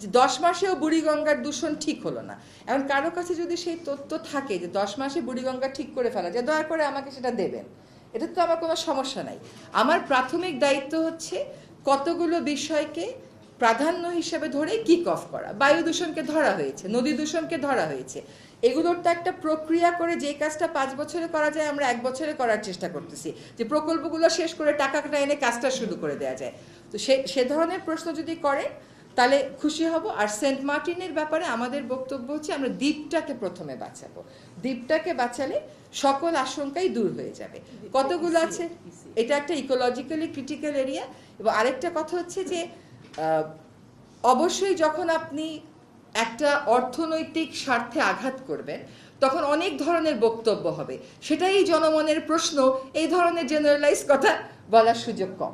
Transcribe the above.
যে 10 মাসেও বুড়িগঙ্গার দূষণ ঠিক হলো না। এখন কারো কাছে যদি সেই তথ্য থাকে যে 10 মাসে বুড়িগঙ্গা ঠিক করে ফেলা যায়, দয়া করে আমাকে সেটা দেবেন, এটা তো আমার কোনো সমস্যা নাই। আমার প্রাথমিক দায়িত্ব হচ্ছে কতগুলো বিষয়কে প্রাধান্য হিসেবে ধরে কিক অফ করা। বায়ু দূষণকে ধরা হয়েছে, নদী দূষণকে ধরা হয়েছে, এগুলোর তো একটা প্রক্রিয়া করে যে কাজটা 5 বছরে করা যায় আমরা 1 বছরে করার চেষ্টা করতেছি, যে প্রকল্পগুলো শেষ করে টাকাটা এনে কাজটা শুরু করে দেওয়া যায়। তো সে ধরনের প্রশ্ন যদি করেন তাহলে খুশি হব। আর সেন্ট মার্টিনের ব্যাপারে আমাদের বক্তব্য হচ্ছে আমরা দ্বীপটাকে প্রথমে বাঁচাবো, দ্বীপটাকে বাঁচালে সকল আশঙ্কাই দূর হয়ে যাবে। কতগুলো আছে, এটা একটা ইকোলজিক্যালি ক্রিটিক্যাল এরিয়া। এবং আরেকটা কথা হচ্ছে যে অবশ্যই যখন আপনি একটা অর্থনৈতিক স্বার্থে আঘাত করবেন তখন অনেক ধরনের বক্তব্য হবে, সেটাই জনমনের প্রশ্ন, এই ধরনের জেনারেলাইজ কথা বলার সুযোগ কম।